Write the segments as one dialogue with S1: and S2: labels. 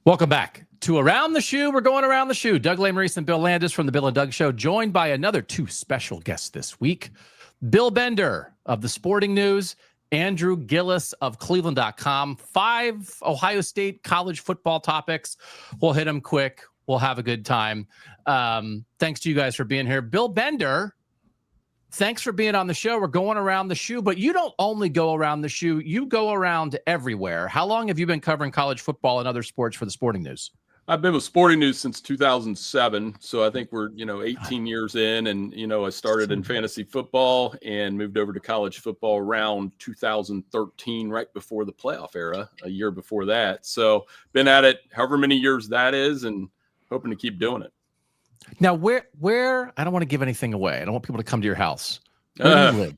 S1: Welcome back to Around the Shoe. We're going around the shoe. Doug Lesmerises and Bill Landis from the Bill and Doug Show, joined by another two special guests this week. Bill Bender of the Sporting News, Andrew Gillis of Cleveland.com. 5 Ohio State college football topics. We'll hit them quick. We'll have a good time. Thanks to you guys for being here. Bill Bender, thanks for being on the show. We're going around the shoe, but you don't only go around the shoe. You go around everywhere. How long have you been covering college football and other sports for the Sporting News?
S2: I've been with Sporting News since 2007. So I think we're, 18 years in, and, I started in fantasy football and moved over to college football around 2013, right before the playoff era, a year before that. So been at it however many years that is, and hoping to keep doing it.
S1: Now, where I don't want to give anything away. I don't want people to come to your house. Where do you live?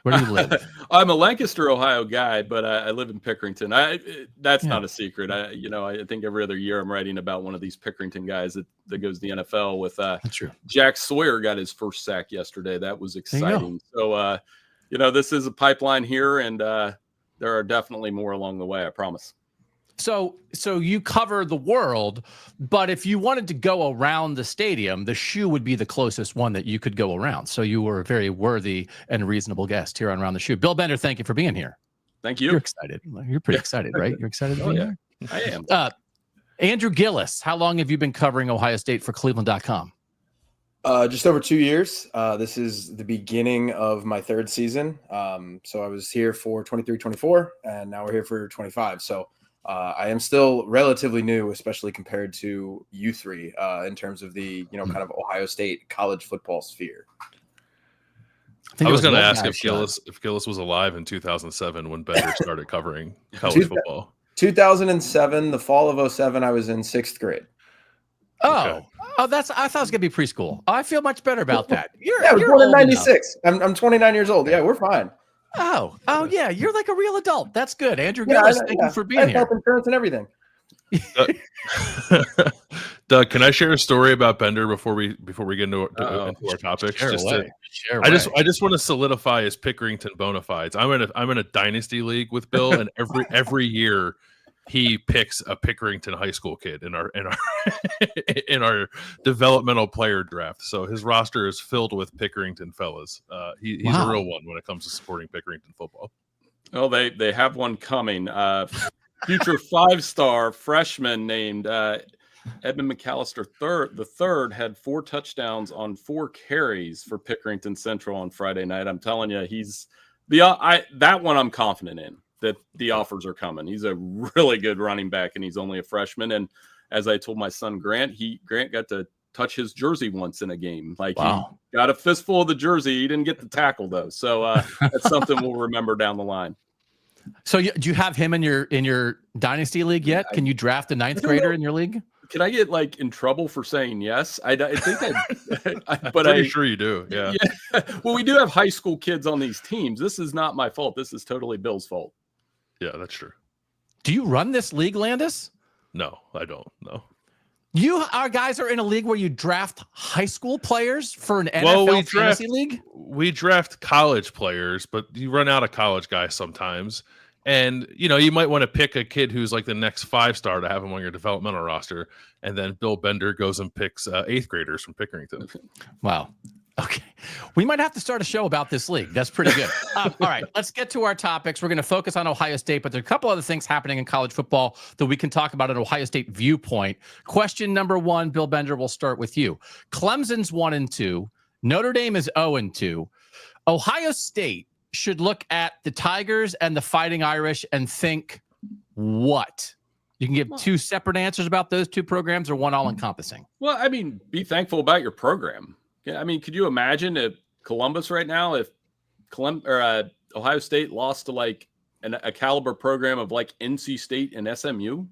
S1: Where do you live?
S2: I'm a Lancaster, Ohio guy, but I live in Pickerington. That's not a secret. I think every other year I'm writing about one of these Pickerington guys that goes to the NFL with.
S1: That's true.
S2: Jack Sawyer got his first sack yesterday. That was exciting. So, this is a pipeline here, and there are definitely more along the way, I promise.
S1: So you cover the world, but if you wanted to go around the stadium, the shoe would be the closest one that you could go around. So you were a very worthy and reasonable guest here on Around the Shoe. Bill Bender, thank you for being here.
S2: Thank you.
S1: You're excited. You're pretty excited, right? You're excited to be here?
S2: I am.
S1: Andrew Gillis, how long have you been covering Ohio State for Cleveland.com?
S3: Just over 2 years. This is the beginning of my third season. So I was here for 23-24, and now we're here for 25. So I am still relatively new, especially compared to you three, in terms of the, kind of Ohio State college football sphere.
S4: I was going to ask if Gillis was alive in 2007 when Bender started covering college football.
S3: 2007, the fall of 07, I was in 6th grade.
S1: Oh, I thought it was going to be preschool. I feel much better about that.
S3: I was born in 96. I'm 29 years ood. Yeah, we're fine.
S1: Oh, yeah. You're like a real adult. That's good. Andrew Gillis, thank you for being here.
S3: Health insurance and everything.
S4: Doug, can I share a story about Bender before we get into our topics? I just want to solidify his Pickerington bona fides. I'm in a dynasty league with Bill, and every year he picks a Pickerington high school kid in our in our developmental player draft. So his roster is filled with Pickerington fellas. He's a real one when it comes to supporting Pickerington football.
S2: Well, they have one coming. Future 5-star freshman named Edmund McAllister the third had 4 touchdowns on 4 carries for Pickerington Central on Friday night. I'm telling you, he's that one I'm confident in. That the offers are coming. He's a really good running back, and he's only a freshman. And as I told my son Grant got to touch his jersey once in a game. He got a fistful of the jersey. He didn't get the tackle though. So that's something we'll remember down the line.
S1: So do you have him in your dynasty league yet? Can you draft a 9th grader in your league?
S2: Can I get in trouble for saying yes? I think
S4: I'm pretty sure you do. Yeah.
S2: Well, we do have high school kids on these teams. This is not my fault. This is totally Bill's fault.
S4: Yeah, that's true.
S1: Do you run this league, Landis?
S4: No, I don't. No.
S1: Our guys are in a league where you draft high school players for an NFL fantasy league?
S4: We draft college players, but you run out of college guys sometimes. And, you might want to pick a kid who's like the next 5-star to have him on your developmental roster. And then Bill Bender goes and picks 8th graders from Pickerington.
S1: Wow. Okay. We might have to start a show about this league. That's pretty good. All right. Let's get to our topics. We're going to focus on Ohio State, but there are a couple other things happening in college football that we can talk about an Ohio State viewpoint. Question number 1, Bill Bender, we'll start with you. Clemson's 1-2. Notre Dame is 0-2. Ohio State should look at the Tigers and the Fighting Irish and think what? You can give 2 separate answers about those 2 programs or one all-encompassing.
S2: Well, be thankful about your program. Yeah, could you imagine if Columbus right now, if Ohio State lost to a caliber program of NC State and SMU?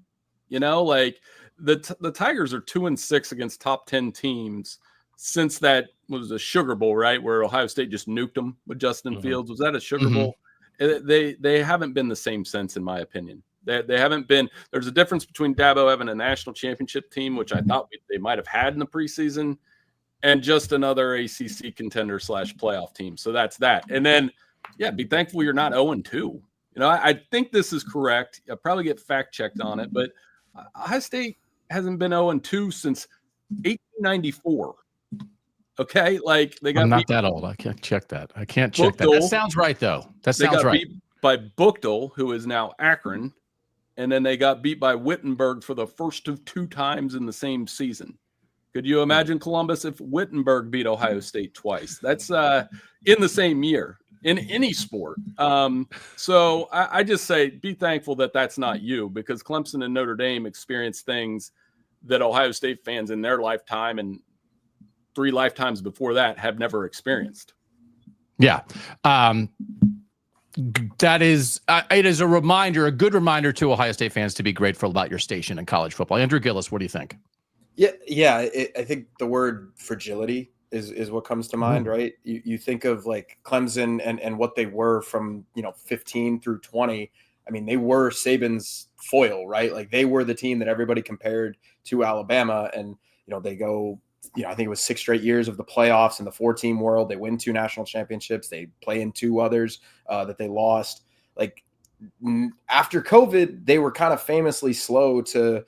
S2: The Tigers are 2-6 against top 10 teams since that was a Sugar Bowl, right? Where Ohio State just nuked them with Justin Fields. Was that a Sugar Bowl? They haven't been the same since, in my opinion. They haven't been. There's a difference between Dabo having a national championship team, which I thought they might have had in the preseason, and just another ACC contender / playoff team. So that's that. And then, be thankful you're not 0-2. I think this is correct. I'll probably get fact checked on it, but Ohio State hasn't been 0-2 since 1894. Okay, like they got.
S1: I'm not that old. I can't check that. I can't check that.
S2: Bookdale.
S1: That sounds right, though. That
S2: They
S1: sounds
S2: got
S1: right.
S2: beat by Bookdale, who is now Akron, and then they got beat by Wittenberg for the first of 2 times in the same season. Could you imagine Columbus if Wittenberg beat Ohio State twice? That's in the same year in any sport. So I just say be thankful that that's not you, because Clemson and Notre Dame experienced things that Ohio State fans in their lifetime and 3 lifetimes before that have never experienced.
S1: Yeah. That is, it is a reminder, a good reminder to Ohio State fans to be grateful about your station in college football. Andrew Gillis, what do you think?
S3: Yeah. I think the word fragility is what comes to mind, right? You think of like Clemson and what they were from 15 through 20. I mean, they were Saban's foil, right? Like they were the team that everybody compared to Alabama, and they go. I think it was 6 straight years of the playoffs in the 4-team world. They win 2 national championships. They play in 2 others that they lost. Like after COVID, they were kind of famously slow to,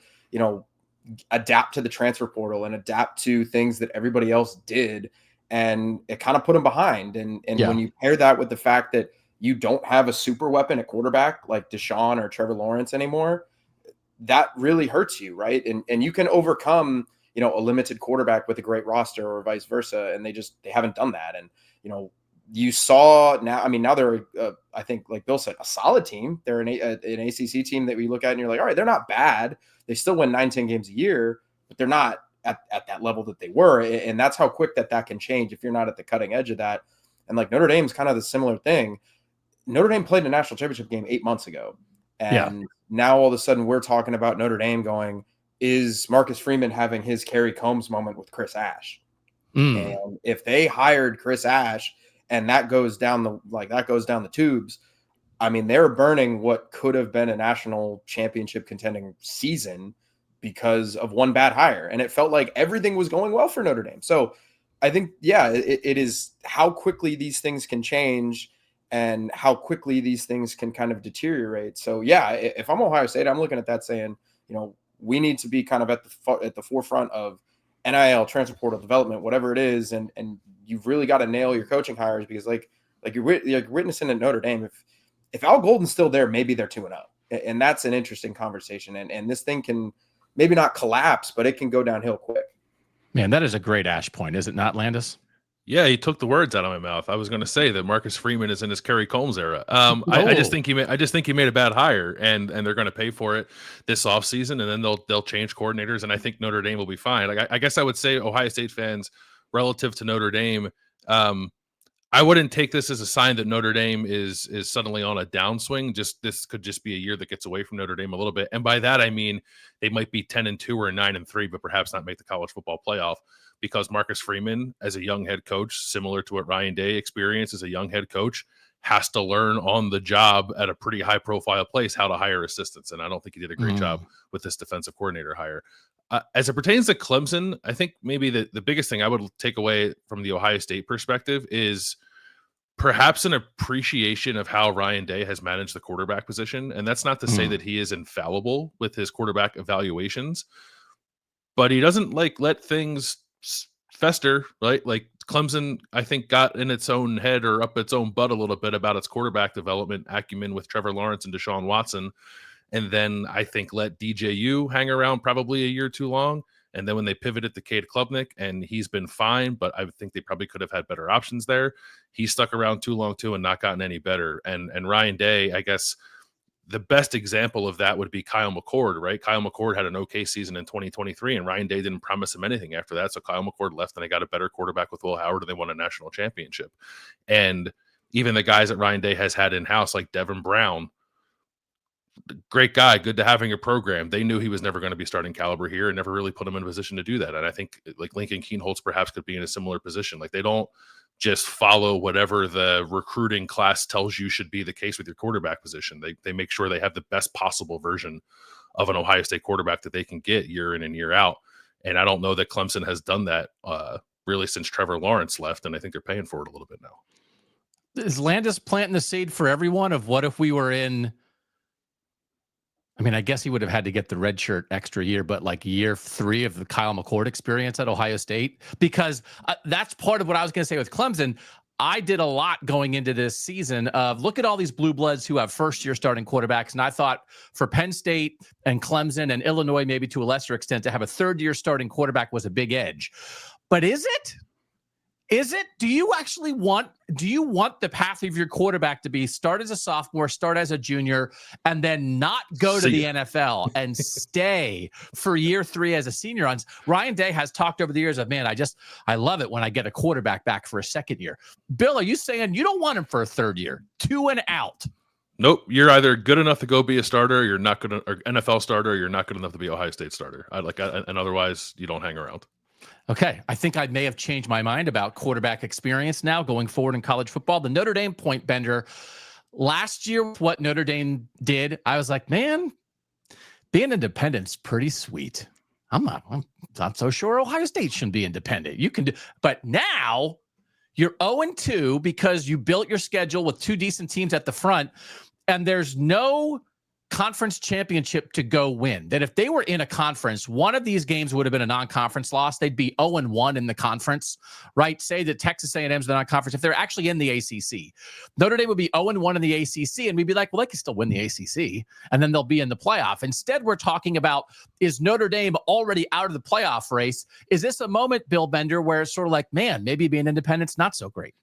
S3: adapt to the transfer portal and adapt to things that everybody else did. And it kind of put them behind. And when you pair that with the fact that you don't have a super weapon at quarterback like Deshaun or Trevor Lawrence anymore, that really hurts you, right? And you can overcome a limited quarterback with a great roster or vice versa. And they haven't done that. And, you saw now they're, I think like Bill said, a solid team. They're an ACC team that we look at and you're like, all right, they're not bad. They still win 9-10 games a year, but they're not at that level that they were. And that's how quick that can change if you're not at the cutting edge of that. And like Notre Dame's kind of the similar thing. Notre Dame played a national championship game 8 months ago. And now all of a sudden we're talking about Notre Dame going, is Marcus Freeman having his Kerry Combs moment with Chris Ash? And if they hired Chris Ash and that goes down the tubes, I mean, they're burning what could have been a national championship contending season because of one bad hire. And it felt like everything was going well for Notre Dame. So I think, it is how quickly these things can change and how quickly these things can kind of deteriorate. So if I'm Ohio State, I'm looking at that saying, we need to be kind of at the forefront of NIL, transfer portal development, whatever it is, and you've really got to nail your coaching hires, because like you're witnessing at Notre Dame, if Al Golden's still there, maybe they're 2-0, and that's an interesting conversation. And this thing can maybe not collapse, but it can go downhill quick. Man,
S1: that is a great Ash point, is it not, Landis?
S4: Yeah, he took the words out of my mouth. I was going to say that Marcus Freeman is in his Kerry Combs era. I just think he made a bad hire, and they're going to pay for it this offseason, and then they'll change coordinators, and I think Notre Dame will be fine. Like I guess I would say Ohio State fans relative to Notre Dame, I wouldn't take this as a sign that Notre Dame is suddenly on a downswing. This could just be a year that gets away from Notre Dame a little bit, and by that I mean they might be 10-2 or 9-3, but perhaps not make the college football playoff. Because Marcus Freeman, as a young head coach, similar to what Ryan Day experienced as a young head coach, has to learn on the job at a pretty high-profile place how to hire assistants. And I don't think he did a great job with this defensive coordinator hire. As it pertains to Clemson, I think maybe the biggest thing I would take away from the Ohio State perspective is perhaps an appreciation of how Ryan Day has managed the quarterback position. And that's not to say that he is infallible with his quarterback evaluations, but he doesn't let things fester, right? Like Clemson, I think, got in its own head or up its own butt a little bit about its quarterback development acumen with Trevor Lawrence and Deshaun Watson. And then I think let DJU hang around probably a year too long. And then when they pivoted to Cade Klubnik, and he's been fine, but I think they probably could have had better options there. He stuck around too long too and not gotten any better. And Ryan Day, I guess, the best example of that would be Kyle McCord, right? Kyle McCord had an okay season in 2023, and Ryan Day didn't promise him anything after that. So Kyle McCord left, and they got a better quarterback with Will Howard, and they won a national championship. And even the guys that Ryan Day has had in-house, like Devin Brown, great guy, good to have in your program. They knew he was never going to be starting caliber here and never really put him in a position to do that. And I think like Lincoln Keenholz perhaps could be in a similar position. Like they don't just follow whatever the recruiting class tells you should be the case with your quarterback position. They make sure they have the best possible version of an Ohio State quarterback that they can get year in and year out. And I don't know that Clemson has done that really since Trevor Lawrence left, and I think they're paying for it a little bit now.
S1: Is Landis planting the seed for everyone of what if we were in I mean, I guess he would have had to get the red shirt extra year, but like year 3 of the Kyle McCord experience at Ohio State, because that's part of what I was going to say with Clemson. I did a lot going into this season of look at all these blue bloods who have first-year starting quarterbacks. And I thought for Penn State and Clemson and Illinois, maybe to a lesser extent, to have a third-year starting quarterback was a big edge. But is it? Is it? Do you want the path of your quarterback to be start as a sophomore, start as a junior, and then not go to the NFL and stay for year 3 as a senior? Ryan Day has talked over the years of, man, I love it when I get a quarterback back for a second year. Bill, are you saying you don't want him for a third year? 2 and out.
S4: Nope. You're either good enough to go be a starter, you're not good, or NFL starter, or you're not good enough to be Ohio State starter. And otherwise you don't hang around.
S1: Okay, I think I may have changed my mind about quarterback experience now going forward in college football. The Notre Dame point bender last year, what Notre Dame did, I was like, man, being independent's pretty sweet. I'm not so sure Ohio State shouldn't be independent. You can do, but now you're 0-2 because you built your schedule with 2 decent teams at the front, and there's no conference championship to go win. That if they were in a conference, one of these games would have been a non-conference loss. They'd be 0-1 in the conference, right? Say that Texas A&M's the non-conference. If they're actually in the ACC, Notre Dame would be 0-1 in the ACC, and we'd be like, well, they can still win the ACC, and then they'll be in the playoff. Instead, we're talking about, is Notre Dame already out of the playoff race? Is this a moment, Bill Bender, where it's sort of like, man, maybe being independent's not so great?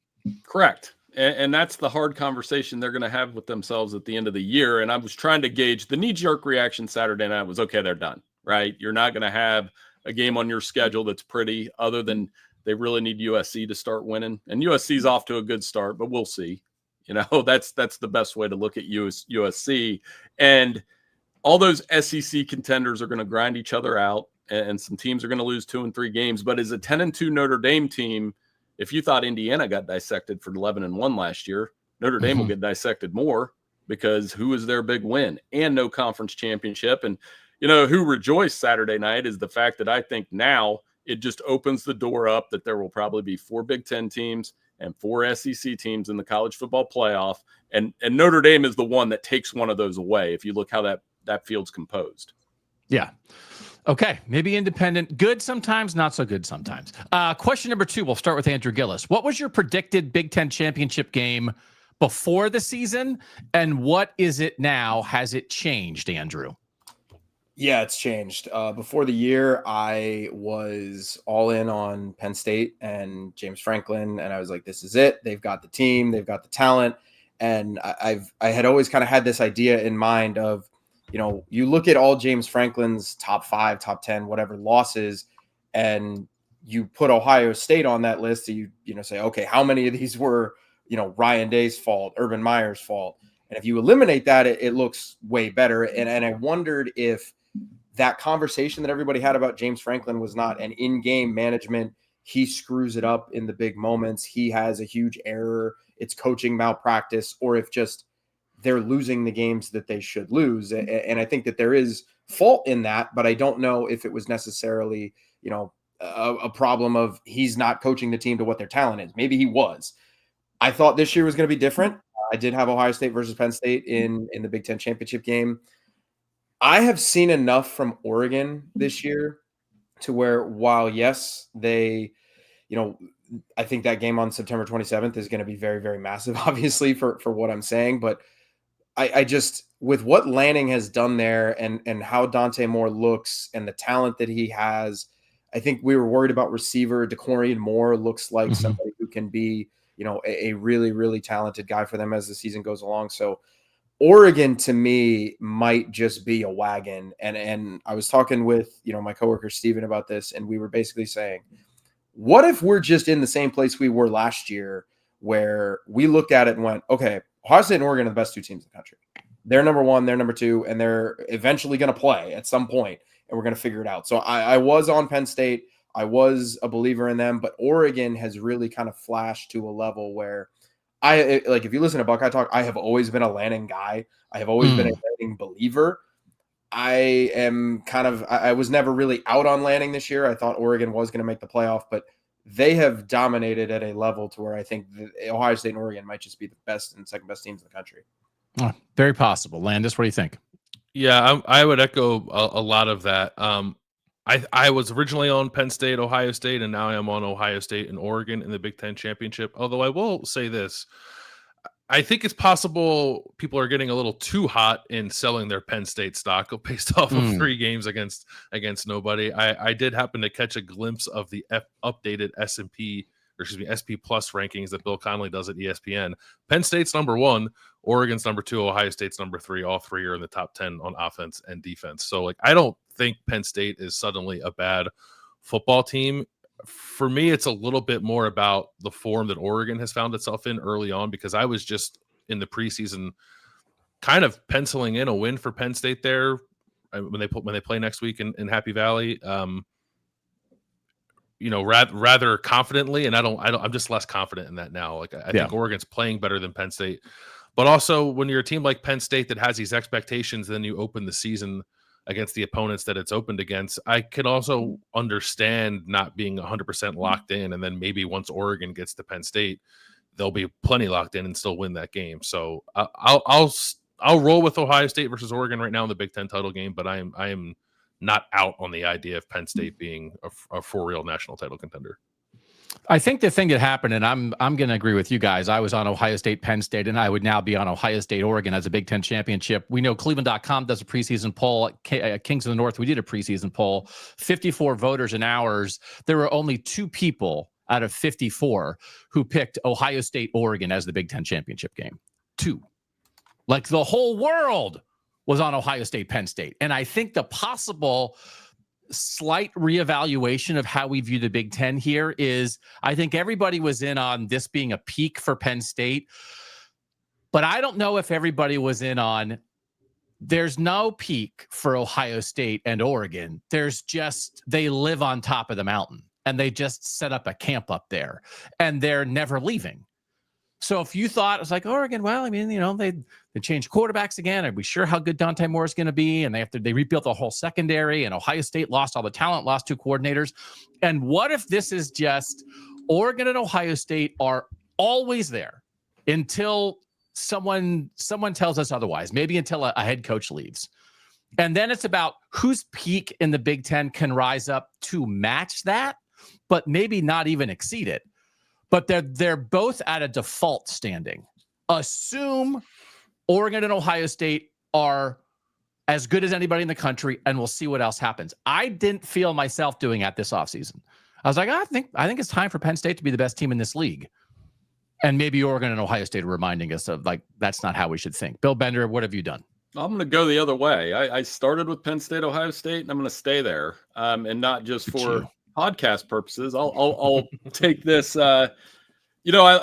S2: Correct. And that's the hard conversation they're going to have with themselves at the end of the year. And I was trying to gauge the knee-jerk reaction Saturday night was, okay, they're done, right? You're not going to have a game on your schedule that's pretty, other than they really need USC to start winning. And USC's off to a good start, but we'll see. You know, that's the best way to look at USC. And all those SEC contenders are going to grind each other out, and some teams are going to lose 2 and 3 games. But as a 10-2 Notre Dame team, if you thought Indiana got dissected for 11-1 last year, Notre Dame will get dissected more, because who is their big win and no conference championship. And, you know, who rejoiced Saturday night is the fact that I think now it just opens the door up that there will probably be 4 Big Ten teams and 4 SEC teams in the college football playoff. And Notre Dame is the one that takes one of those away, if you look how that field's composed.
S1: Yeah. Okay, maybe independent, good sometimes, not so good sometimes. Question number 2, we'll start with Andrew Gillis. What was your predicted Big Ten championship game before the season, and what is it now? Has it changed, Andrew?
S3: Yeah, it's changed. Before the year, I was all in on Penn State and James Franklin, and I was like, this is it. They've got the team, they've got the talent, and I had always kind of had this idea in mind of, you know, you look at all James Franklin's top 5, top 10, whatever losses, and you put Ohio State on that list. You say, okay, how many of these were, you know, Ryan Day's fault, Urban Meyer's fault? And if you eliminate that, it looks way better. And I wondered if that conversation that everybody had about James Franklin was not an in-game management. He screws it up in the big moments. He has a huge error. It's coaching malpractice, or if just they're losing the games that they should lose. And I think that there is fault in that, but I don't know if it was necessarily, you know, a problem of he's not coaching the team to what their talent is. Maybe he was. I thought this year was going to be different. I did have Ohio State versus Penn State in the Big Ten championship game. I have seen enough from Oregon this year to where, while yes, they, you know, I think that game on September 27th is going to be very, very massive, obviously, for what I'm saying. But I just, with what Lanning has done there and how Dante Moore looks and the talent that he has, I think we were worried about receiver. DeCorian Moore looks like somebody who can be, you know, a really, really talented guy for them as the season goes along. So Oregon, to me, might just be a wagon. And I was talking with, you know, my coworker Steven about this, and we were basically saying, what if we're just in the same place we were last year, where we looked at it and went, okay, Ohio State and Oregon are the best 2 teams in the country. They're number 1, they're number 2, and they're eventually going to play at some point, and we're going to figure it out. So I was on Penn State. I was a believer in them, but Oregon has really kind of flashed to a level where if you listen to Buckeye Talk, I have always been a Lanning guy. I have always been a Lanning believer. I was never really out on Lanning this year. I thought Oregon was going to make the playoff, but they have dominated at a level to where I think Ohio State and Oregon might just be the best and second best teams in the country.
S1: Oh, very possible. Landis, what do you think?
S4: Yeah, I would echo a lot of that. I was originally on Penn State, Ohio State, and now I am on Ohio State and Oregon in the Big Ten championship. Although I will say this, I think it's possible people are getting a little too hot in selling their Penn State stock based off of 3 games against nobody. I did happen to catch a glimpse of the updated SP Plus rankings that Bill Connolly does at ESPN. Penn State's number 1, Oregon's number 2, Ohio State's number 3. All 3 are in the top 10 on offense and defense. So, like, I don't think Penn State is suddenly a bad football team. For me, it's a little bit more about the form that Oregon has found itself in early on, because I was just in the preseason kind of penciling in a win for Penn State there when they play next week in Happy Valley. Rather confidently, and I'm just less confident in that now. Like, I think Oregon's playing better than Penn State, but also when you're a team like Penn State that has these expectations, then you open the season against the opponents that it's opened against. I could also understand not being 100% locked in, and then maybe once Oregon gets to Penn State, they'll be plenty locked in and still win that game. So I'll roll with Ohio State versus Oregon right now in the Big Ten title game, but I am not out on the idea of Penn State being a for real national title contender.
S1: I think the thing that happened, and I'm going to agree with you guys. I was on Ohio State, Penn State, and I would now be on Ohio State, Oregon as a Big Ten championship. We know Cleveland.com does a preseason poll. At Kings of the North, we did a preseason poll. 54 voters and ours. There were only 2 people out of 54 who picked Ohio State, Oregon as the Big Ten championship game. 2. Like, the whole world was on Ohio State, Penn State. And I think the possible slight reevaluation of how we view the Big Ten here is, I think everybody was in on this being a peak for Penn State, but I don't know if everybody was in on there's no peak for Ohio State and Oregon. There's just, they live on top of the mountain and they just set up a camp up there and they're never leaving. So if you thought it was like Oregon, well, I mean, they changed quarterbacks again. Are we sure how good Dante Moore is going to be? And they rebuilt the whole secondary, and Ohio State lost all the talent, lost 2 coordinators. And what if this is just Oregon and Ohio State are always there until someone tells us otherwise, maybe until a head coach leaves. And then it's about whose peak in the Big Ten can rise up to match that, but maybe not even exceed it. But they're both at a default standing. Assume Oregon and Ohio State are as good as anybody in the country, and we'll see what else happens. I didn't feel myself doing that this offseason. I was like, I think it's time for Penn State to be the best team in this league. And maybe Oregon and Ohio State are reminding us of, like, that's not how we should think. Bill Bender, what have you done?
S2: I'm going to go the other way. I started with Penn State, Ohio State, and I'm going to stay there, and not just for podcast purposes. I'll take this. I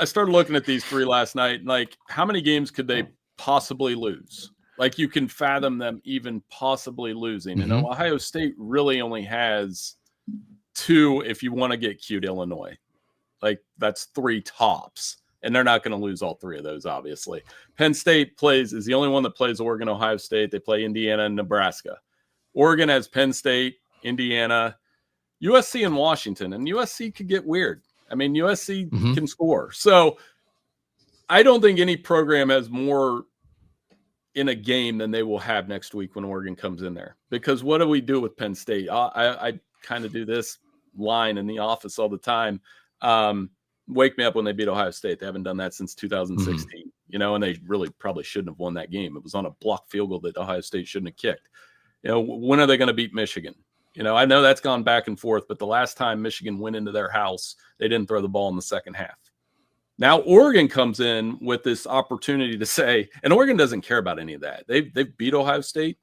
S2: started looking at these 3 last night, and, like, how many games could they possibly lose? Like, you can fathom them even possibly losing. And Ohio State really only has 2, if you want to get cute, Illinois. Like, that's 3 tops. And they're not going to lose all 3 of those, obviously. Penn State is the only one that plays Oregon, Ohio State. They play Indiana and Nebraska. Oregon has Penn State, Indiana, USC, and Washington. And USC could get weird. I mean, USC can score. So I don't think any program has more in a game than they will have next week when Oregon comes in there. Because what do we do with Penn State? I kind of do this line in the office all the time. Wake me up when they beat Ohio State. They haven't done that since 2016, and they really probably shouldn't have won that game. It was on a blocked field goal that Ohio State shouldn't have kicked. When are they going to beat Michigan? I know that's gone back and forth, but the last time Michigan went into their house, they didn't throw the ball in the second half. Now Oregon comes in with this opportunity to say, and Oregon doesn't care about any of that. They've beat Ohio State.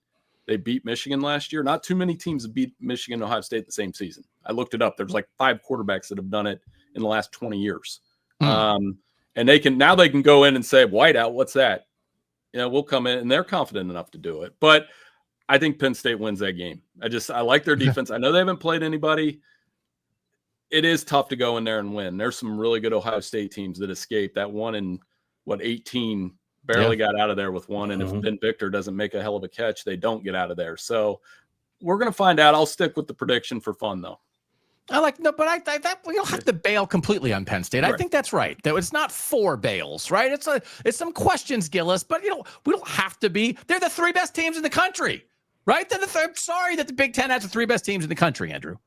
S2: They beat Michigan last year. Not too many teams have beat Michigan and Ohio State the same season. I looked it up. There's like 5 quarterbacks that have done it in the last 20 years. And they can go in and say, whiteout, what's that? We'll come in, and they're confident enough to do it. But I think Penn State wins that game. I like their defense. I know they haven't played anybody. It is tough to go in there and win. There's some really good Ohio State teams that escaped. That one in 18 barely got out of there with one. And if Ben Victor doesn't make a hell of a catch, they don't get out of there. So we're going to find out. I'll stick with the prediction for fun, though.
S1: But we don't have to bail completely on Penn State.
S2: Right.
S1: I think that's right. That it's not 4 bails, right? It's some questions, Gillis, but we don't have to be. They're the 3 best teams in the country, right? I'm sorry that the Big Ten has the 3 best teams in the country, Andrew.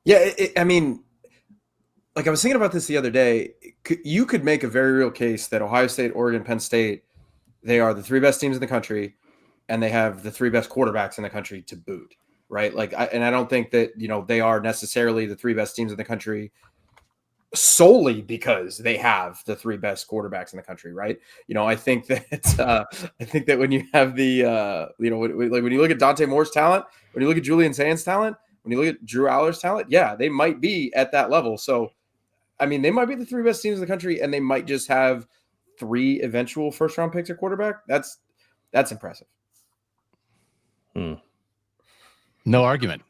S3: Yeah, I mean, like I was thinking about this the other day. You could make a very real case that Ohio State, Oregon, Penn State, they are the 3 best teams in the country, and they have the 3 best quarterbacks in the country to boot. Right. I don't think that, they are necessarily the 3 best teams in the country solely because they have the 3 best quarterbacks in the country. Right. I think that when you have when you look at Dante Moore's talent, when you look at Julian Sands' talent, when you look at Drew Aller's talent, yeah, they might be at that level. So, I mean, they might be the 3 best teams in the country, and they might just have 3 eventual first-round picks at quarterback. That's impressive.
S1: No argument.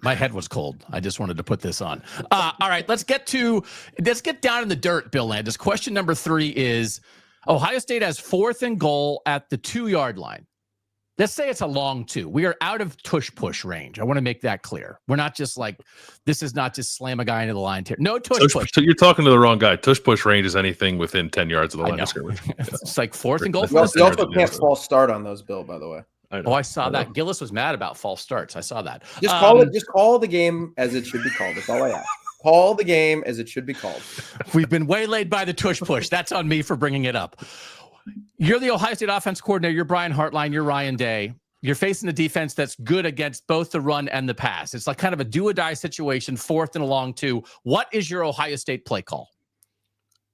S1: My head was cold. I just wanted to put this on. All right, let's get down in the dirt, Bill Landis. Question number 3 is Ohio State has 4th and goal at the 2-yard line. Let's say it's a long 2. We are out of tush-push range. I want to make that clear. We're not just this is not just slam a guy into the line. No tush-push.
S4: So you're talking to the wrong guy. Tush-push range is anything within 10 yards of the line of scrimmage.
S1: It's like 4th and goal.
S3: You also can't false start on those, Bill, by the way.
S1: I saw that. Gillis was mad about false starts. I saw that.
S3: Just call the game as it should be called. That's all I ask. Call the game as it should be called.
S1: We've been waylaid by the tush push. That's on me for bringing it up. You're the Ohio State offense coordinator. You're Brian Hartline. You're Ryan Day. You're facing a defense that's good against both the run and the pass. It's like kind of a do or die situation, 4th and a long 2. What is your Ohio State play call?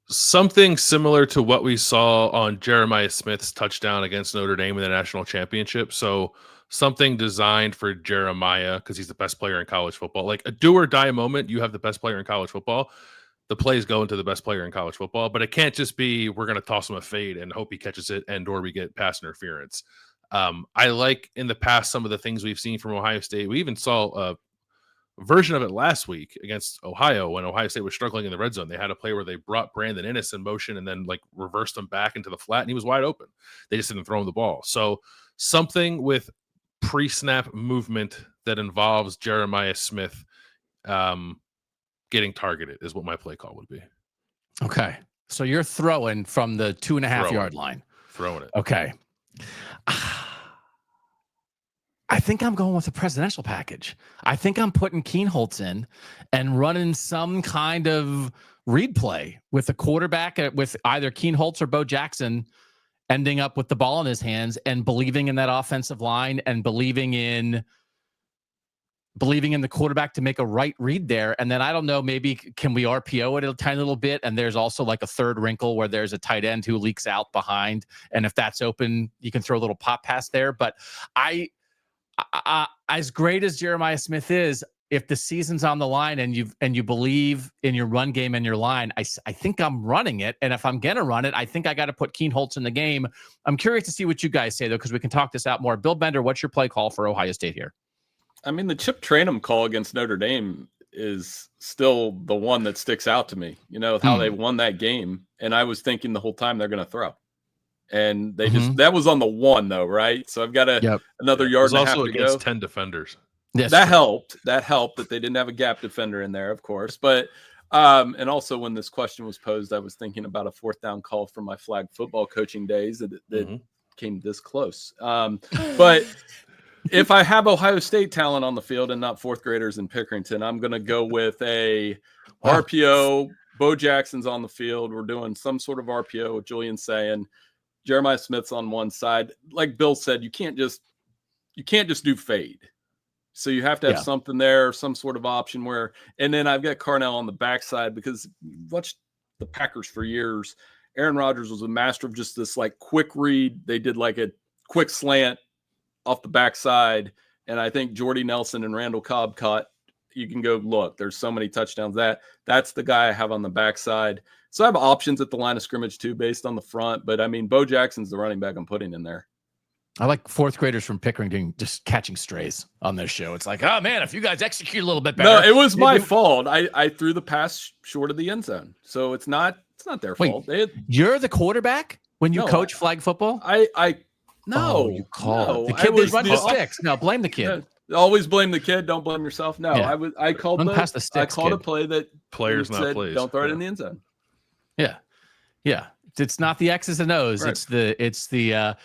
S4: Something similar to what we saw on Jeremiah Smith's touchdown against Notre Dame in the national championship. So something designed for Jeremiah because he's the best player in college football. Like a do or die moment, you have the best player in college football. The plays go into the best player in college football, but it can't just be we're going to toss him a fade and hope he catches it and or we get pass interference. I like in the past some of the things we've seen from Ohio State. We even saw a version of it last week against Ohio when Ohio State was struggling in the red zone. They had a play where they brought Brandon Inniss in motion and then reversed him back into the flat and he was wide open. They just didn't throw him the ball. So something with pre-snap movement that involves Jeremiah Smith getting targeted is what my play call would be.
S1: Okay. So you're throwing from the 2.5-yard line.
S4: Throwing it.
S1: Okay. I think I'm going with a presidential package. I think I'm putting Keenholz in and running some kind of read play with a quarterback with either Keenholz or Bo Jackson ending up with the ball in his hands and believing in that offensive line and believing in the quarterback to make a right read there. And then I don't know, maybe can we RPO it a tiny little bit? And there's also like a third wrinkle where there's a tight end who leaks out behind. And if that's open, you can throw a little pop pass there. But as great as Jeremiah Smith is, if the season's on the line and you believe in your run game and your line, I think I'm running it. And if I'm going to run it, I think I got to put Keenholz in the game. I'm curious to see what you guys say, though, because we can talk this out more. Bill Bender, what's your play call for Ohio State here?
S2: I mean, the Chip Trayanum call against Notre Dame is still the one that sticks out to me, how they won that game. And I was thinking the whole time they're going to throw. And they that was on the 1 though, right? So I've got another yard and a half to
S4: against
S2: go.
S4: 10 defenders.
S2: Yes, that helped. That helped that they didn't have a gap defender in there, of course. But and also when this question was posed, I was thinking about a 4th down call from my flag football coaching days that came this close. But if I have Ohio State talent on the field and not 4th graders in Pickerington, I'm going to go with a RPO. Bo Jackson's on the field. We're doing some sort of RPO with Julian saying Jeremiah Smith's on one side. Like Bill said, you can't just do fade. So you have to have something there, some sort of option where, and then I've got Carnell on the backside because you've watched the Packers for years. Aaron Rodgers was a master of just this quick read. They did a quick slant off the backside. And I think Jordy Nelson and Randall Cobb caught, you can go look, there's so many touchdowns. That's the guy I have on the backside. So I have options at the line of scrimmage too, based on the front. But I mean, Bo Jackson's the running back I'm putting in there.
S1: I like 4th graders from Pickerington just catching strays on this show. It's like, oh man, if you guys execute a little bit better.
S2: No, it was my fault. I threw the pass short of the end zone. So it's not their fault.
S1: You're the quarterback when you coach flag football?
S2: No.
S1: You call
S2: no,
S1: it. The kid did run the sticks. No, blame the kid.
S2: Always blame the kid. Don't blame yourself. No,
S1: Yeah.
S2: I called a play that
S4: players not
S2: said,
S4: plays.
S2: don't throw it in the end zone.
S1: Yeah. Yeah. It's not the X's and O's.
S2: Right.
S1: It's the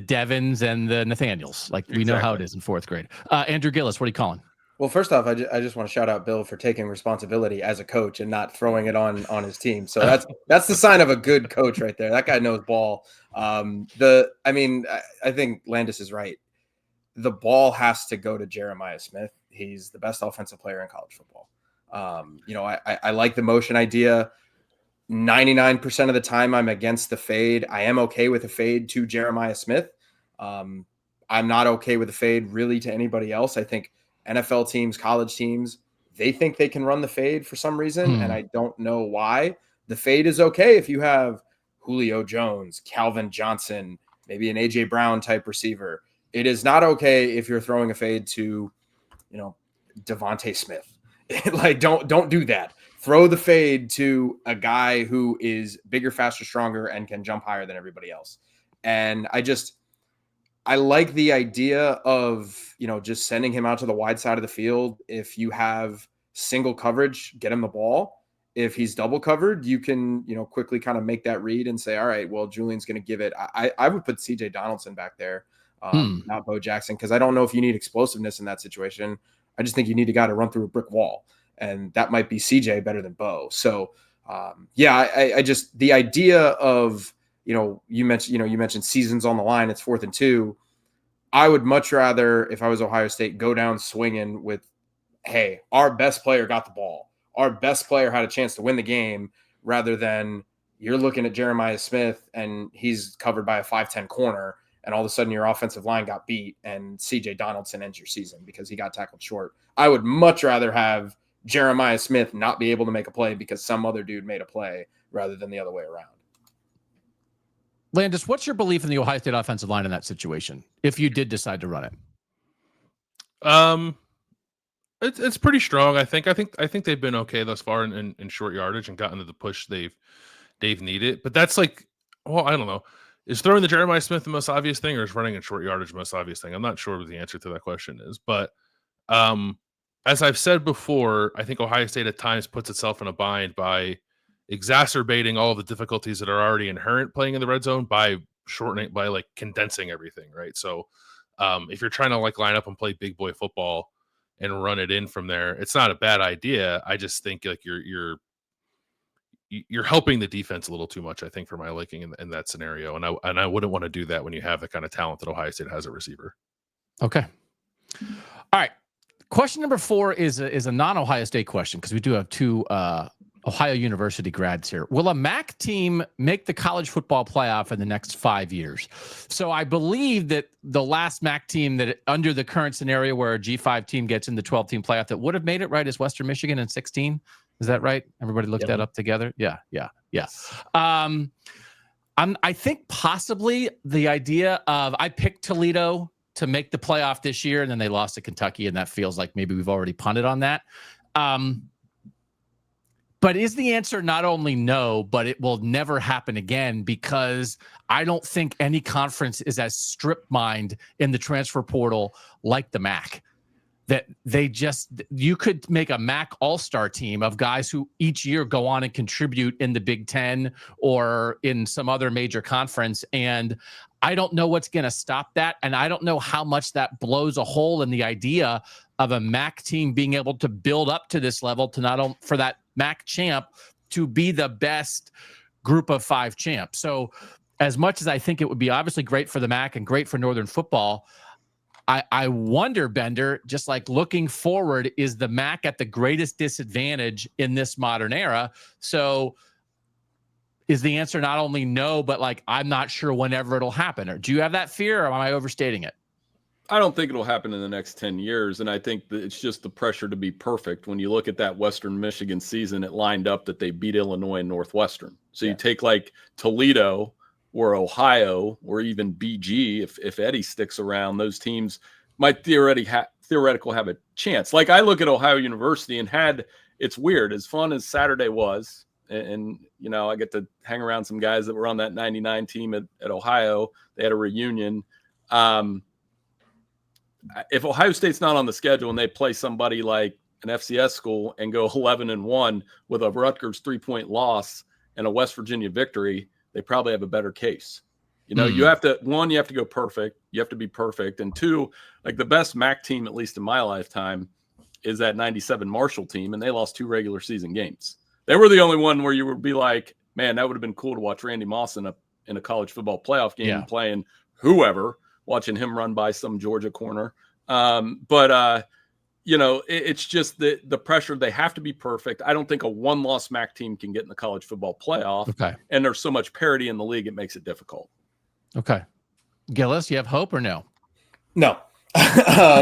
S1: Devons and the Nathaniels. Like we know how it is in fourth grade. Andrew Gillis, what are you calling?
S3: Well, first off, I just want to shout out Bill for taking responsibility as a coach and not throwing it on his team. So that's the sign of a good coach right there. That guy knows ball. I think Landis is right. The ball has to go to Jeremiah Smith. He's the best offensive player in college football. I like the motion idea. 99% of the time I'm against the fade. I am okay with a fade to Jeremiah Smith. I'm not okay with a fade really to anybody else. I think NFL teams, college teams, they think they can run the fade for some reason, and I don't know why. The fade is okay if you have Julio Jones, Calvin Johnson, maybe an A.J. Brown type receiver. It is not okay if you're throwing a fade to, Devontae Smith. Like, don't do that. Throw the fade to a guy who is bigger, faster, stronger, and can jump higher than everybody else. And I like the idea of, just sending him out to the wide side of the field. If you have single coverage, get him the ball. If he's double covered, you can, quickly kind of make that read and say, all right, well, Julian's going to give it. I would put CJ Donaldson back there, not Bo Jackson, because I don't know if you need explosiveness in that situation. I just think you need a guy to run through a brick wall, and that might be CJ better than Bo. So, I just, the idea of, you mentioned seasons on the line, it's 4th and 2. I would much rather, if I was Ohio State, go down swinging with, hey, our best player got the ball. Our best player had a chance to win the game, rather than you're looking at Jeremiah Smith and he's covered by a 5'10" corner, and all of a sudden your offensive line got beat and CJ Donaldson ends your season because he got tackled short. I would much rather have Jeremiah Smith not be able to make a play because some other dude made a play, rather than the other way around.
S1: Landis, what's your belief in the Ohio State offensive line in that situation, if you did decide to run it?
S4: It's pretty strong. I think they've been okay thus far in short yardage and gotten to the push they've needed. But that's like, well, I don't know. Is throwing the Jeremiah Smith the most obvious thing, or is running in short yardage the most obvious thing? I'm not sure what the answer to that question is. But as I've said before, I think Ohio State at times puts itself in a bind by exacerbating all of the difficulties that are already inherent playing in the red zone by shortening, by like condensing everything, right? So if you're trying to like line up and play big boy football and run it in from there, it's not a bad idea. I just think like you're helping the defense a little too much, I think, for my liking in that scenario. And I wouldn't want to do that when you have the kind of talent that Ohio State has at receiver.
S1: Okay. All right. Question number 4 is a non-Ohio State question, because we do have 2 Ohio University grads here. Will a MAC team make the college football playoff in the next 5 years? So I believe that the last MAC team that, under the current scenario where a G5 team gets in the 12-team playoff, that would have made it, right, is Western Michigan in 16. Is that right? Everybody looked that up together? Yeah. I think possibly the idea of, I picked Toledo to make the playoff this year, and then they lost to Kentucky, and that feels like maybe we've already punted on that. But is the answer not only no, but it will never happen again? Because I don't think any conference is as strip-mined in the transfer portal like the MAC. That you could make a MAC all-star team of guys who each year go on and contribute in the Big Ten or in some other major conference. And I don't know what's going to stop that. And I don't know how much that blows a hole in the idea of a MAC team being able to build up to this level, to not only for that MAC champ to be the best group of 5 champs. So as much as I think it would be obviously great for the MAC and great for Northern football, I wonder, Bender, just like looking forward, is the MAC at the greatest disadvantage in this modern era? So is the answer not only no, but like, I'm not sure whenever it'll happen? Or do you have that fear, or am I overstating it?
S2: I don't think it'll happen in the next 10 years. And I think that it's just the pressure to be perfect. When you look at that Western Michigan season, it lined up that they beat Illinois and Northwestern. So you take like Toledo or Ohio or even BG, if Eddie sticks around, those teams might theoretically have a chance. Like, I look at Ohio University and it's weird, as fun as Saturday was. And I get to hang around some guys that were on that 99 team at Ohio. They had a reunion. if Ohio State's not on the schedule and they play somebody like an FCS school and go 11-1 with a Rutgers 3-point loss and a West Virginia victory, they probably have a better case. You have to, one, you have to go perfect. You have to be perfect. And two, like the best MAC team, at least in my lifetime, is that 97 Marshall team. And they lost 2 regular season games. They were the only one where you would be like, man, that would have been cool to watch Randy Moss in a college football playoff game playing whoever, watching him run by some Georgia corner. It's just the pressure. They have to be perfect. I don't think a one-loss MAC team can get in the college football playoff.
S1: Okay.
S2: And there's so much parity in the league, it makes it difficult.
S1: Okay. Gillis, you have hope or no?
S3: No. I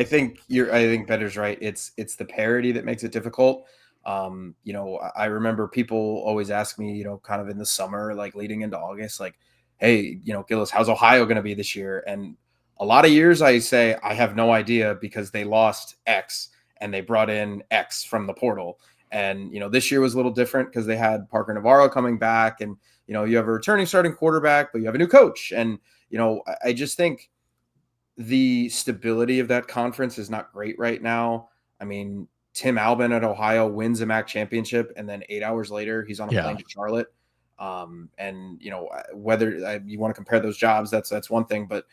S3: think Bender's right. It's the parity that makes it difficult. I remember people always ask me, kind of in the summer, like leading into August, like, hey, Gillis, how's Ohio going to be this year? And a lot of years I say, I have no idea because they lost X and they brought in X from the portal. And, this year was a little different because they had Parker Navarro coming back and, you have a returning starting quarterback, but you have a new coach. And, I just think the stability of that conference is not great right now. I mean, Tim Albin at Ohio wins a MAC championship, and then 8 hours later, he's on a plane to Charlotte. Whether you want to compare those jobs, that's one thing. But,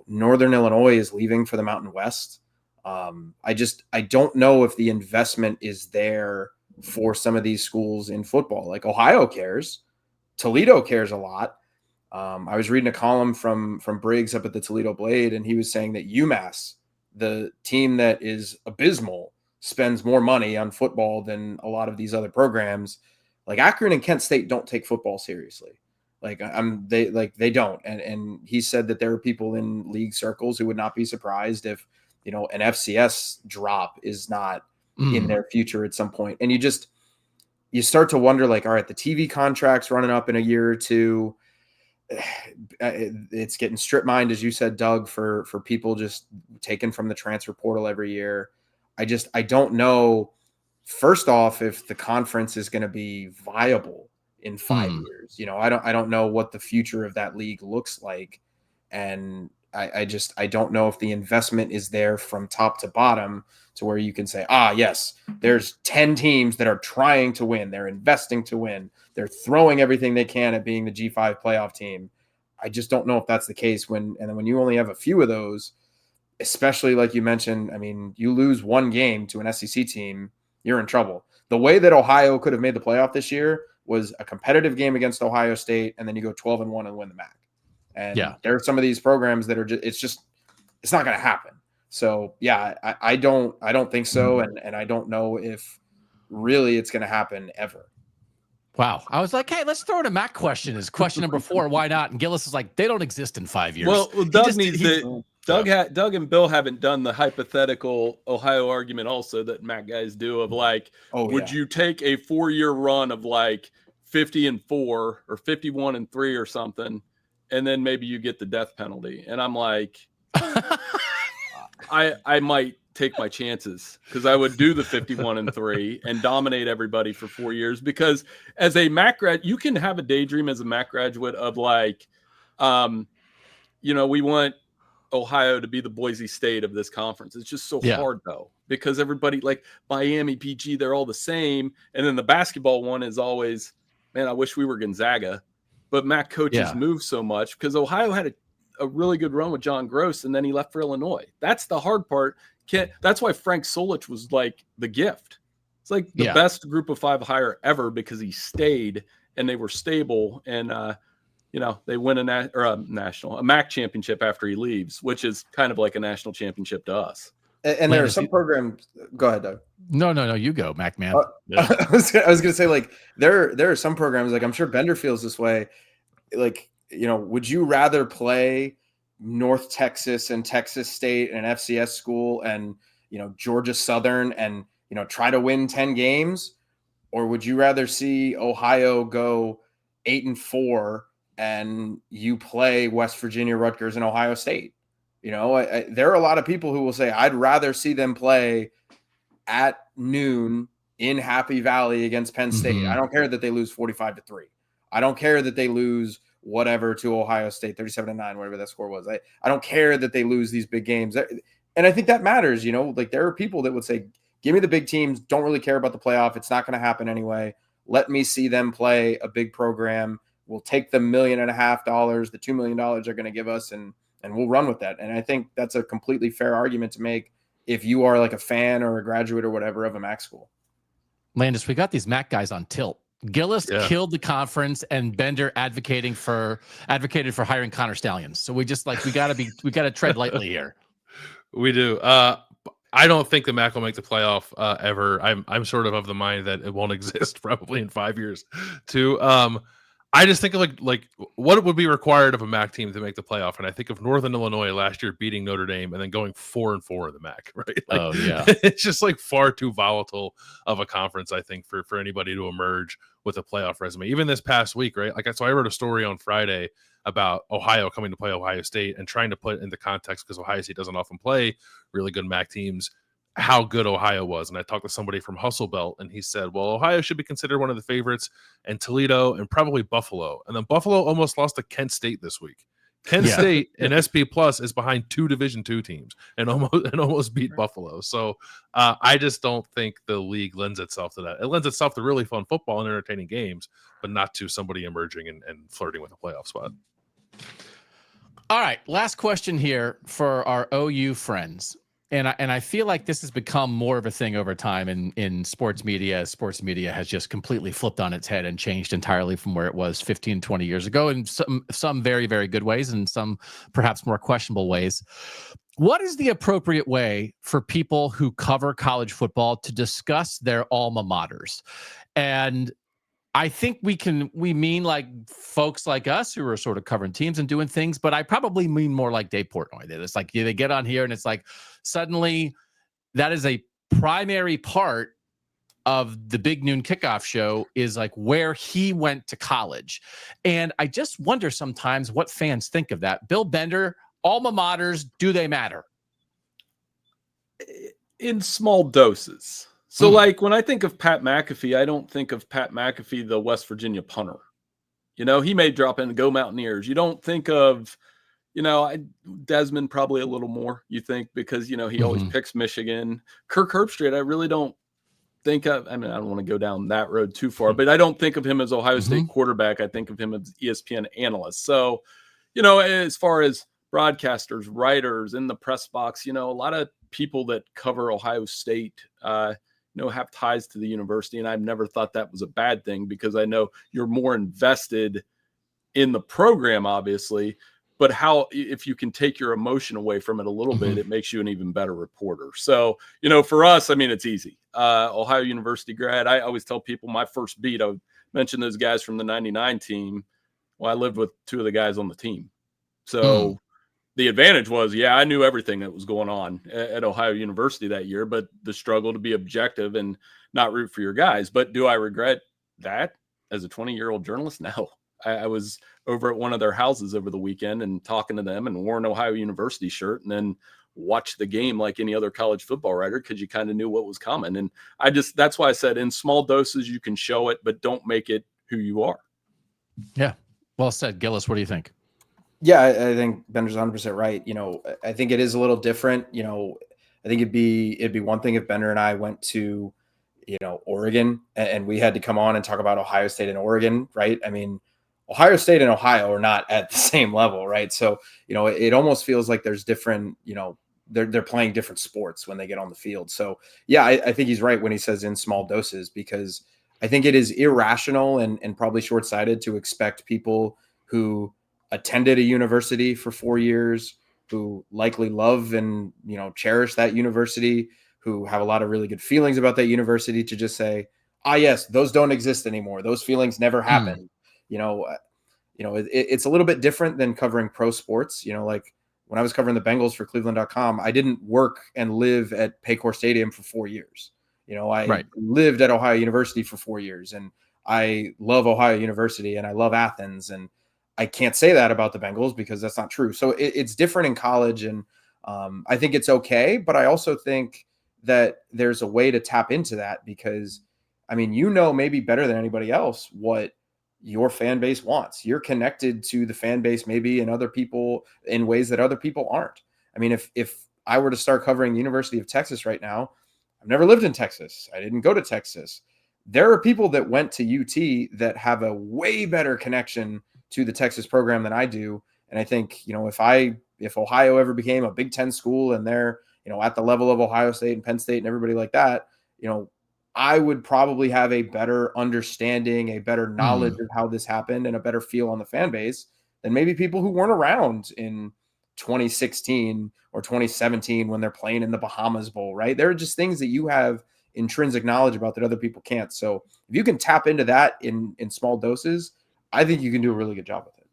S3: Northern Illinois is leaving for the Mountain West. I don't know if the investment is there for some of these schools in football. Like Ohio cares. Toledo cares a lot. I was reading a column from Briggs up at the Toledo Blade, and he was saying that UMass, the team that is abysmal, spends more money on football than a lot of these other programs. Like Akron and Kent State don't take football seriously. They don't. And he said that there are people in league circles who would not be surprised if, an FCS drop is not in their future at some point. And you start to wonder, like, all right, the TV contract's running up in a year or two. It's getting strip mined, as you said, Doug, for people just taken from the transfer portal every year. I don't know, first off, if the conference is going to be viable in 5 years. I don't know what the future of that league looks like. And I don't know if the investment is there from top to bottom to where you can say, yes, there's 10 teams that are trying to win. They're investing to win. They're throwing everything they can at being the G5 playoff team. I just don't know if that's the case and then when you only have a few of those, especially like you mentioned, I mean, you lose one game to an SEC team, you're in trouble. The way that Ohio could have made the playoff this year was a competitive game against Ohio State, and then you go 12-1 and win the MAC. And there are some of these programs that are it's not going to happen. So I don't think so. And I don't know if really it's going to happen ever.
S1: Wow. I was like, hey, let's throw in a MAC question as question number 4. Why not? And Gillis is like, they don't exist in 5 years.
S2: Well, Doug and Bill haven't done the hypothetical Ohio argument also that MAC guys do of like, would you take a 4-year run of like 50-4 or 51-3 or something, and then maybe you get the death penalty? And I'm like, I might take my chances because I would do the 51-3 and dominate everybody for 4 years. Because as a MAC grad, you can have a daydream as a MAC graduate of like, we want Ohio to be the Boise State of this conference. It's just so hard though, because everybody like Miami, PG, they're all the same. And then the basketball one is always, man, I wish we were Gonzaga, but MAC coaches move so much because Ohio had a really good run with John Gross, and then he left for Illinois. That's the hard part. That's why Frank Solich was like the gift. It's like the best group of 5 hire ever because he stayed and they were stable. And, they win a MAC championship after he leaves, which is kind of like a national championship to us.
S3: And there are some programs. Go ahead, Doug.
S1: No, you go, Mac man.
S3: I was going to say, like, there are some programs, like I'm sure Bender feels this way. Like, would you rather play North Texas and Texas State and an FCS school and, Georgia Southern and, try to win 10 games? Or would you rather see Ohio go 8-4 and you play West Virginia, Rutgers, and Ohio State? There are a lot of people who will say, I'd rather see them play at noon in Happy Valley against Penn State. I don't care that they lose 45-3. I don't care that they lose whatever to Ohio State, 37-9, whatever that score was. I don't care that they lose these big games. And I think that matters, like there are people that would say, give me the big teams. Don't really care about the playoff. It's not going to happen anyway. Let me see them play a big program. We'll take the $1.5 million, the $2 million they're going to give us, and we'll run with that. And I think that's a completely fair argument to make if you are like a fan or a graduate or whatever of a MAC school.
S1: Landis, we got these MAC guys on tilt. Gillis killed the conference, and Bender advocated for hiring Connor Stallions. So we gotta tread lightly here.
S4: We do. I don't think the MAC will make the playoff ever. I'm sort of the mind that it won't exist probably in 5 years too. I just think of like what would be required of a MAC team to make the playoff, and I think of Northern Illinois last year beating Notre Dame and then going 4-4 in the MAC. Right?
S1: Oh yeah,
S4: it's just like far too volatile of a conference. I think for anybody to emerge with a playoff resume. Even this past week, right? So I wrote a story on Friday about Ohio coming to play Ohio State and trying to put into context, because Ohio State doesn't often play really good MAC teams, how good Ohio was. And I talked to somebody from Hustle Belt, and he said, well, Ohio should be considered one of the favorites, and Toledo and probably Buffalo. And then Buffalo almost lost to Kent State this week. Kent State in SP Plus is behind 2 Division II teams and almost beat Buffalo. So I just don't think the league lends itself to that. It lends itself to really fun football and entertaining games, but not to somebody emerging and flirting with a playoff spot.
S1: All right, last question here for our OU friends. And I feel like this has become more of a thing over time in sports media. Sports media has just completely flipped on its head and changed entirely from where it was 15, 20 years ago, in some very, very good ways and some perhaps more questionable ways. What is the appropriate way for people who cover college football to discuss their alma maters? And I think we mean like folks like us who are sort of covering teams and doing things, but I probably mean more like Dave Portnoy. It's like they get on here and it's like suddenly that is a primary part of the Big Noon Kickoff show, is like where he went to college. And I just wonder sometimes what fans think of that. Bill Bender, alma maters, do they matter?
S2: In small doses. So, like, when I think of Pat McAfee, I don't think of Pat McAfee, the West Virginia punter. He may drop in and go Mountaineers. You don't think of, Desmond probably a little more, you think, because, he always picks Michigan. Kirk Herbstreit, I really don't think of. I mean, I don't want to go down that road too far, but I don't think of him as Ohio State quarterback. I think of him as ESPN analyst. So, as far as broadcasters, writers in the press box, a lot of people that cover Ohio State, have ties to the university. And I've never thought that was a bad thing, because I know you're more invested in the program, obviously, but if you can take your emotion away from it a little bit, it makes you an even better reporter. So, for us, I mean, it's easy. Ohio University grad. I always tell people my first beat, I would mention those guys from the 99 team. Well, I lived with 2 of the guys on the team. So the advantage was, I knew everything that was going on at Ohio University that year, but the struggle to be objective and not root for your guys. But do I regret that as a 20-year-old journalist? No. I was over at one of their houses over the weekend and talking to them and wore an Ohio University shirt, and then watched the game like any other college football writer, because you kind of knew what was coming. And that's why I said in small doses you can show it, but don't make it who you are.
S1: Yeah. Well said. Gillis, what do you think?
S3: Yeah, I think Bender's 100% right. I think it is a little different. I think it'd be one thing if Bender and I went to, Oregon, and we had to come on and talk about Ohio State and Oregon, right? I mean, Ohio State and Ohio are not at the same level, right? So, it almost feels like there's different, they're playing different sports when they get on the field. So, yeah, I think he's right when he says in small doses, because I think it is irrational and probably short-sighted to expect people who attended a university for 4 years, who likely love and, cherish that university, who have a lot of really good feelings about that university, to just say, yes, those don't exist anymore. Those feelings never happened. It's a little bit different than covering pro sports. Like when I was covering the Bengals for Cleveland.com, I didn't work and live at Paycor Stadium for 4 years. I lived at Ohio University for 4 years, and I love Ohio University and I love Athens, and I can't say that about the Bengals because that's not true. So it's different in college, and I think it's okay. But I also think that there's a way to tap into that, because, I mean, maybe better than anybody else what, your fan base wants. You're connected to the fan base maybe in other people in ways that other people aren't. I mean, if I were to start covering the University of Texas right now, I've never lived in Texas. I didn't go to Texas. There are people that went to UT that have a way better connection to the Texas program than I do. And I think, if Ohio ever became a Big Ten school and they're, at the level of Ohio State and Penn State and everybody like that, I would probably have a better understanding, a better knowledge of how this happened and a better feel on the fan base than maybe people who weren't around in 2016 or 2017 when they're playing in the Bahamas Bowl, right? There are just things that you have intrinsic knowledge about that other people can't. So if you can tap into that in small doses, I think you can do a really good job with it.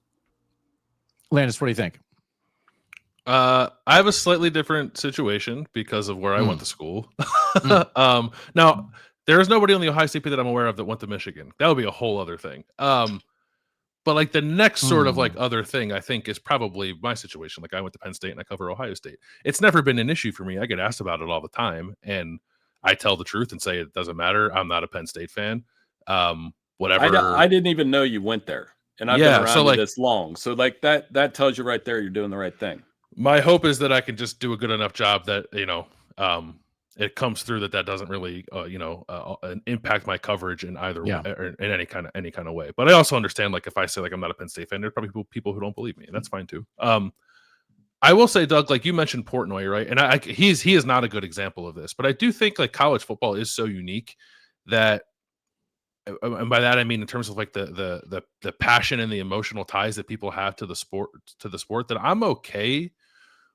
S1: Landis, what do you think?
S4: I have a slightly different situation because of where I went to school. Now, there is nobody on the Ohio State that I'm aware of that went to Michigan. That would be a whole other thing. But like the next sort of like other thing, I think, is probably my situation. Like I went to Penn State and I cover Ohio State. It's never been an issue for me. I get asked about it all the time, and I tell the truth and say it doesn't matter. I'm not a Penn State fan. Whatever.
S2: I didn't even know you went there, and I've been around you this long. So like that tells you right there you're doing the right thing.
S4: My hope is that I can just do a good enough job that it comes through that doesn't really impact my coverage in either way, or in any kind of way. But I also understand, like, if I say like I'm not a Penn State fan, there's probably people who don't believe me, and that's fine too. I will say, Doug, like you mentioned Portnoy, right? And he is not a good example of this, but I do think like college football is so unique that, and by that I mean in terms of like the passion and the emotional ties that people have to the sport, that I'm okay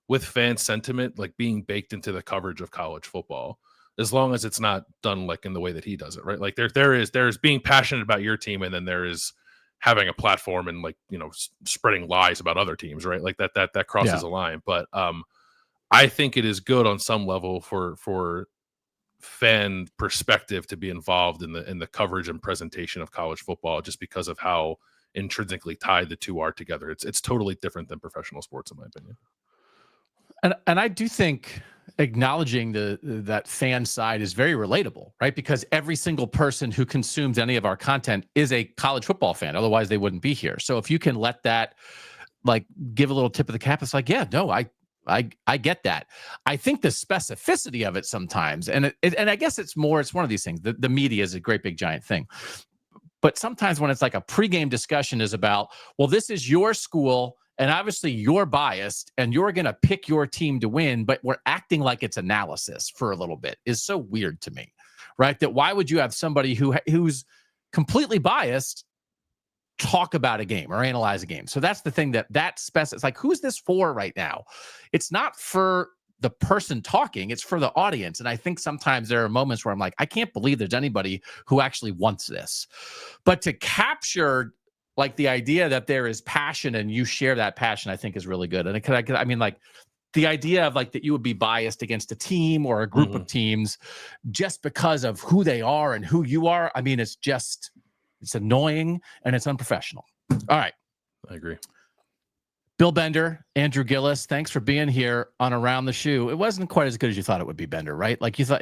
S4: with fan sentiment like being baked into the coverage of college football, as long as it's not done like in the way that he does it, right? Like there's being passionate about your team, and then there is having a platform and like spreading lies about other teams, right? Like that crosses a line. But I think it is good on some level for fan perspective to be involved in the coverage and presentation of college football, just because of how intrinsically tied the two are together. It's totally different than professional sports, in my opinion.
S1: And I do think acknowledging that fan side is very relatable, right? Because every single person who consumes any of our content is a college football fan. Otherwise, they wouldn't be here. So if you can let that like give a little tip of the cap, it's like, yeah, no, I get that. I think the specificity of it sometimes, and I guess it's one of these things. The media is a great big giant thing. But sometimes when it's like a pregame discussion is about, well, this is your school, and obviously you're biased and you're going to pick your team to win, but we're acting like it's analysis for a little bit, is so weird to me, right? That why would you have somebody who's completely biased talk about a game or analyze a game? So that's the thing it's like, who's this for right now? It's not for the person talking, it's for the audience. And I think sometimes there are moments where I'm like, I can't believe there's anybody who actually wants this. But to capture like the idea that there is passion and you share that passion, I think is really good. And I mean, like the idea of like that you would be biased against a team or a group of teams just because of who they are and who you are. I mean, it's annoying and it's unprofessional. All right.
S4: I agree.
S1: Bill Bender, Andrew Gillis, thanks for being here on Around the Shoe. It wasn't quite as good as you thought it would be, Bender, right? Like you thought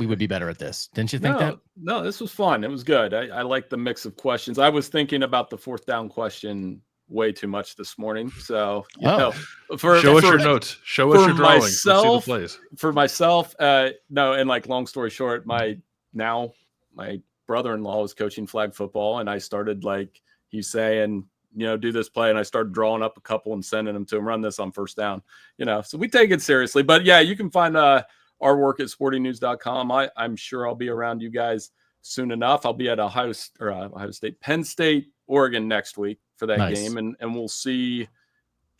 S1: we would be better at this. Didn't you think that?
S2: No, this was fun. It was good. I like the mix of questions. I was thinking about the fourth down question way too much this morning. So,
S4: show us your notes. Show us your drawings. Let's see the plays.
S2: For myself, no, and like long story short, my brother-in-law was coaching flag football, and I started like he's saying, do this play. And I started drawing up a couple and sending them to him, run this on first down, so we take it seriously. But yeah, you can find our work at sportingnews.com. I'm sure I'll be around you guys soon enough. I'll be at Ohio State, Penn State, Oregon next week for that game. And we'll see,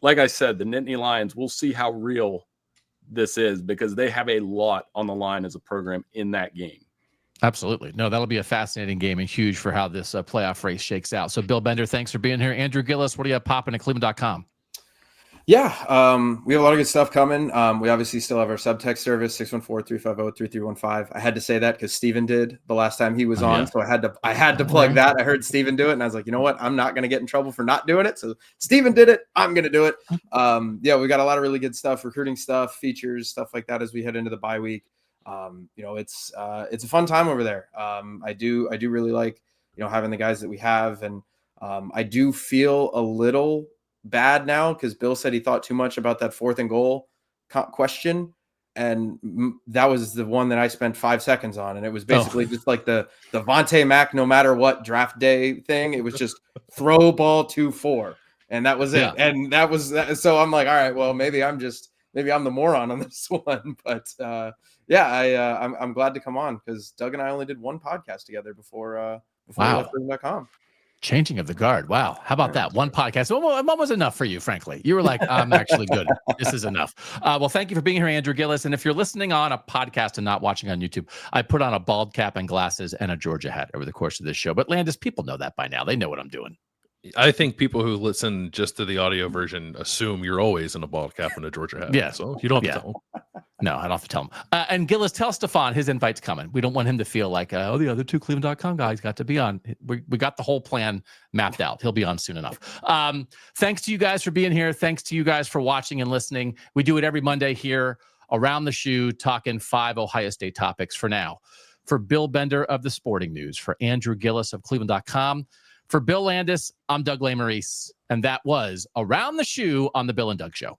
S2: like I said, the Nittany Lions, we'll see how real this is, because they have a lot on the line as a program in that game.
S1: Absolutely. No, that'll be a fascinating game and huge for how this playoff race shakes out. So Bill Bender, thanks for being here. Andrew Gillis, what do you have popping at Cleveland.com?
S3: Yeah, we have a lot of good stuff coming. We obviously still have our subtext service, 614-350-3315. I had to say that because Steven did the last time he was on. So I had to plug that. I heard Steven do it, and I was like, you know what? I'm not going to get in trouble for not doing it. So Steven did it. I'm going to do it. Yeah, we got a lot of really good stuff, recruiting stuff, features, stuff like that as we head into the bye week. It's a fun time over there. I do really like, having the guys that we have, and I do feel a little bad now because Bill said he thought too much about that 4th and goal question. And that was the one that I spent 5 seconds on. And it was basically just like the Vontae Mack, no matter what draft day thing. It was just throw ball 2-4. And that was it.
S1: Yeah.
S3: And that was that. So I'm like, all right, well, maybe I'm the moron on this one. But I'm glad to come on because Doug and I only did one podcast together before we left Rhythm.com.
S1: Changing of the guard. Wow. How about that? One podcast. One was enough for you, frankly. You were like, I'm actually good. This is enough. Well, thank you for being here, Andrew Gillis. And if you're listening on a podcast and not watching on YouTube, I put on a bald cap and glasses and a Georgia hat over the course of this show. But Landis, people know that by now. They know what I'm doing.
S4: I think people who listen just to the audio version assume you're always in a bald cap and a Georgia hat.
S1: Yeah.
S4: So you don't have to tell them.
S1: No, I don't have to tell him. And Gillis, tell Stefan his invite's coming. We don't want him to feel like, the other 2 Cleveland.com guys got to be on. We got the whole plan mapped out. He'll be on soon enough. Thanks to you guys for being here. Thanks to you guys for watching and listening. We do it every Monday here around the shoe, talking 5 Ohio State topics. For now, for Bill Bender of the Sporting News, for Andrew Gillis of Cleveland.com, for Bill Landis, I'm Doug Lesmerises, and that was Around the Shoe on the Bill and Doug Show.